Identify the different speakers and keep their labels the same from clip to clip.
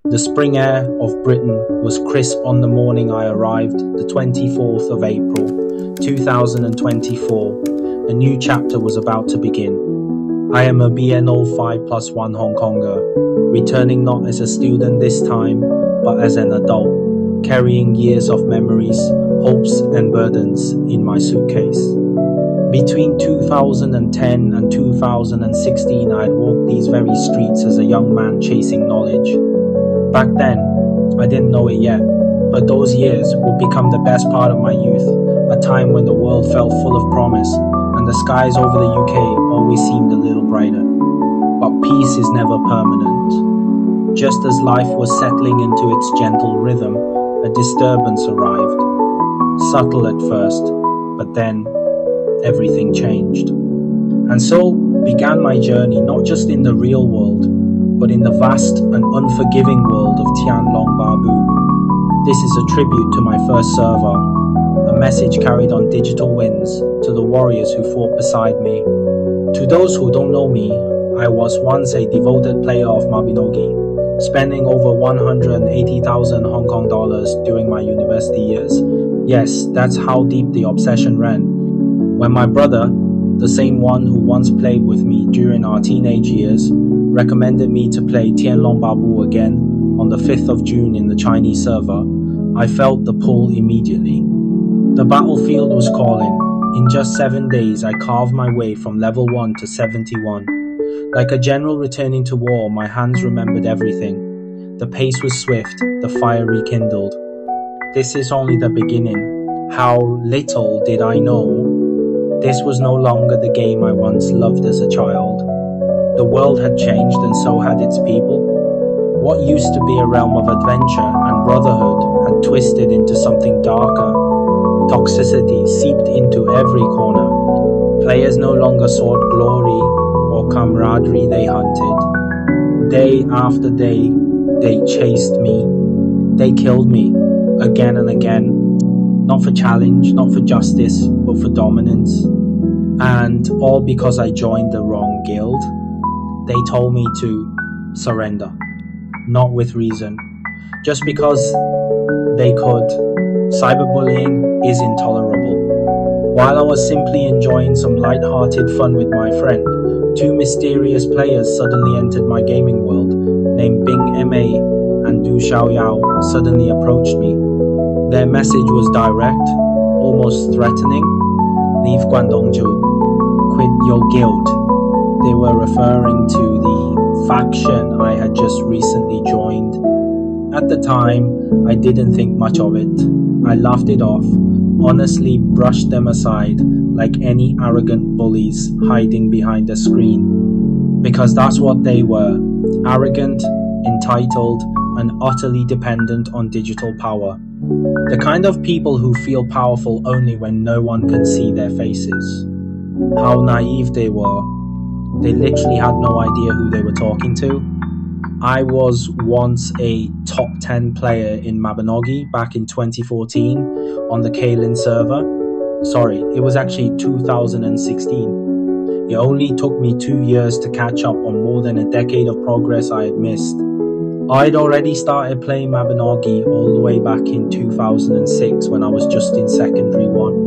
Speaker 1: The spring air of Britain was crisp on the morning I arrived, the 24th of April, 2024. A new chapter was about to begin. I am a BNO 5+1 Hong Konger, returning not as a student this time, but as an adult, carrying years of memories, hopes and burdens in my suitcase. Between 2010 and 2016, I had walked these very streets as a young man chasing knowledge. Back then, I didn't know it yet, but those years would become the best part of my youth, a time when the world felt full of promise, and the skies over the UK always seemed a little brighter. But peace is never permanent. Just as life was settling into its gentle rhythm, a disturbance arrived. Subtle at first, but then everything changed. And so began my journey, not just in the real world, but in the vast and unforgiving world of Tian Long Ba Bu. This is a tribute to my first server, a message carried on digital winds to the warriors who fought beside me. To those who don't know me, I was once a devoted player of Mabinogi, spending over 180,000 Hong Kong dollars during my university years. Yes, that's how deep the obsession ran. When my brother, the same one who once played with me during our teenage years, recommended me to play Tian Long Ba Bu again on the 5th of June in the Chinese server, I felt the pull immediately. The battlefield was calling. In just 7 days, I carved my way from level 1 to 71. Like a general returning to war, my hands remembered everything. The pace was swift, the fire rekindled. This is only the beginning. How little did I know this was no longer the game I once loved as a child. The world had changed and so had its people. What used to be a realm of adventure and brotherhood had twisted into something darker. Toxicity seeped into every corner. Players no longer sought glory or camaraderie, they hunted. Day after day, they chased me. They killed me, again and again. Not for challenge, not for justice, but for dominance. And all because I joined the wrong guild. They told me to surrender, not with reason, just because they could. Cyberbullying is intolerable. While I was simply enjoying some light-hearted fun with my friend, two mysterious players suddenly entered my gaming world, named Emei and Xiaoyao suddenly approached me. Their message was direct, almost threatening. Leave Guangdongzhou, quit your guild. They were referring to the faction I had just recently joined. At the time, I didn't think much of it. I laughed it off, honestly brushed them aside like any arrogant bullies hiding behind a screen. Because that's what they were, arrogant, entitled, and utterly dependent on digital power. The kind of people who feel powerful only when no one can see their faces. How naive they were. They literally had no idea who they were talking to. I was once a top 10 player in Mabinogi back in 2014 on the Kalen server. Sorry, it was actually 2016. It only took me 2 years to catch up on more than a decade of progress I had missed. I'd already started playing Mabinogi all the way back in 2006 when I was just in secondary 1.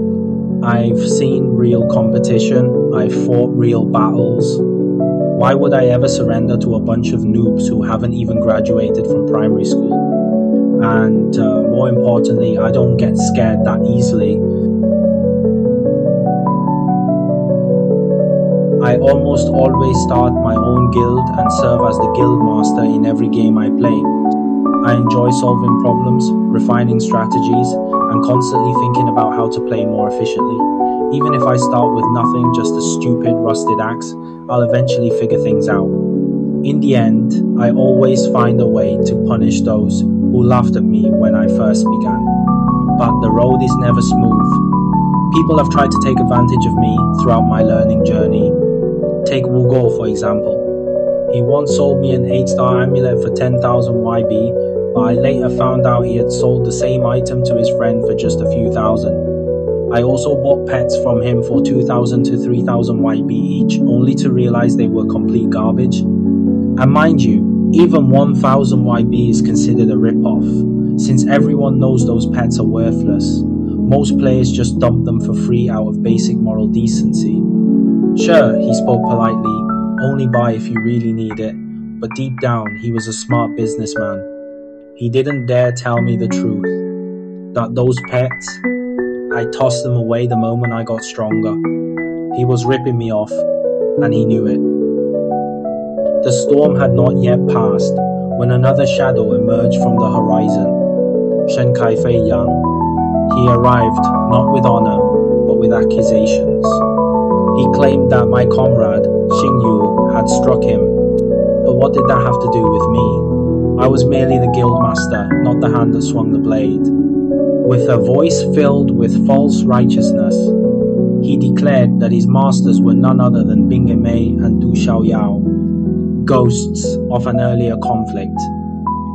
Speaker 1: I've seen real competition, I've fought real battles. Why would I ever surrender to a bunch of noobs who haven't even graduated from primary school? And more importantly, I don't get scared that easily. I almost always start my own guild and serve as the guild master in every game I play. I enjoy solving problems, refining strategies, and constantly thinking about how to play more efficiently. Even if I start with nothing, just a stupid rusted axe, I'll eventually figure things out. In the end, I always find a way to punish those who laughed at me when I first began. But the road is never smooth. People have tried to take advantage of me throughout my learning journey. Take Wu Go for example. He once sold me an 8-star amulet for 10,000 YB, but I later found out he had sold the same item to his friend for just a few thousand. I also bought pets from him for 2,000 to 3,000 YB each, only to realize they were complete garbage. And mind you, Even 1000 YB is considered a rip-off, since everyone knows those pets are worthless. Most players just dump them for free out of basic moral decency. Sure, he spoke politely, only buy if you really need it, but deep down he was a smart businessman. He didn't dare tell me the truth, that those pets, I tossed them away the moment I got stronger. He was ripping me off, and he knew it. The storm had not yet passed when another shadow emerged from the horizon. Shen Cai Fei Yang. He arrived not with honor, but with accusations. He claimed that my comrade, Xingyu, had struck him. But what did that have to do with me? I was merely the guildmaster, not the hand that swung the blade. With a voice filled with false righteousness, he declared that his masters were none other than Emei and Xiaoyao, ghosts of an earlier conflict.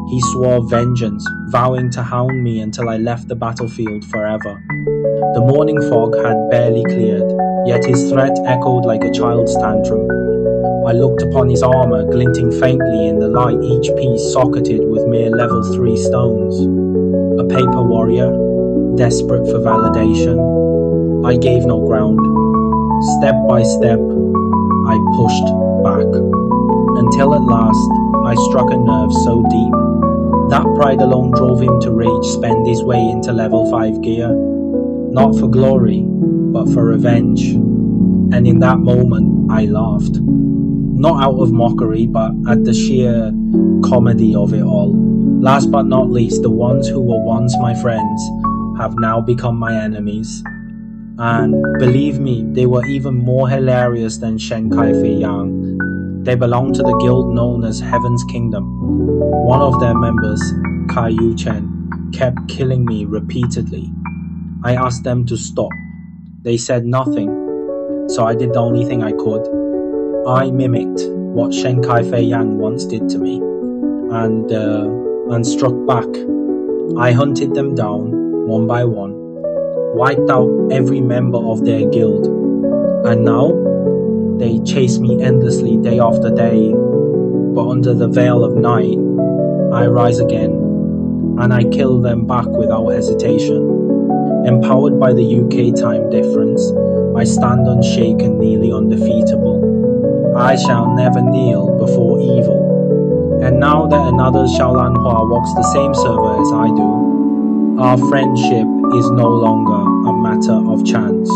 Speaker 1: He swore vengeance, vowing to hound me until I left the battlefield forever. The morning fog had barely cleared, yet his threat echoed like a child's tantrum. I looked upon his armor glinting faintly in the light, each piece socketed with mere level 3 stones. A paper warrior, desperate for validation. I gave no ground. Step by step, I pushed back, until at last I struck a nerve so deep that pride alone drove him to rage spend his way into level 5 gear, not for glory, but for revenge. And in that moment, I laughed. Not out of mockery, but at the sheer comedy of it all. Last but not least, the ones who were once my friends have now become my enemies. And believe me, they were even more hilarious than Shen Cai Fei Yang. They belonged to the guild known as Heaven's Kingdom. One of their members, Kai Yu-chen, kept killing me repeatedly. I asked them to stop. They said nothing, so I did the only thing I could. I mimicked what Shen Cai Fei Yang once did to me, and struck back. I hunted them down, one by one, wiped out every member of their guild, and now they chase me endlessly day after day, but under the veil of night, I rise again, and I kill them back without hesitation. Empowered by the UK time difference, I stand unshaken, nearly undefeatable. I shall never kneel before evil. And now that another Xiaolanhua walks the same server as I do, our friendship is no longer a matter of chance,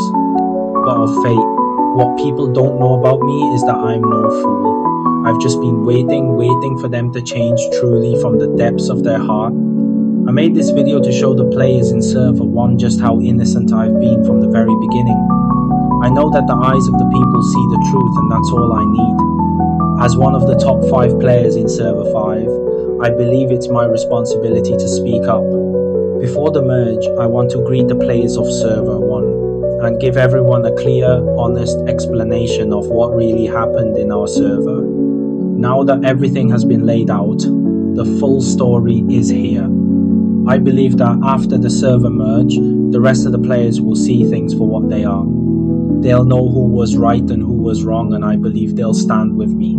Speaker 1: but of fate. What people don't know about me is that I'm no fool. I've just been waiting for them to change truly from the depths of their heart. I made this video to show the players in server 1 just how innocent I've been from the very beginning. I know that the eyes of the people see the truth, and that's all I need. As one of the top 5 players in server 5, I believe it's my responsibility to speak up. Before the merge, I want to greet the players of server 1 and give everyone a clear, honest explanation of what really happened in our server. Now that everything has been laid out, the full story is here. I believe that after the server merge, the rest of the players will see things for what they are. They'll know who was right and who was wrong, and I believe they'll stand with me.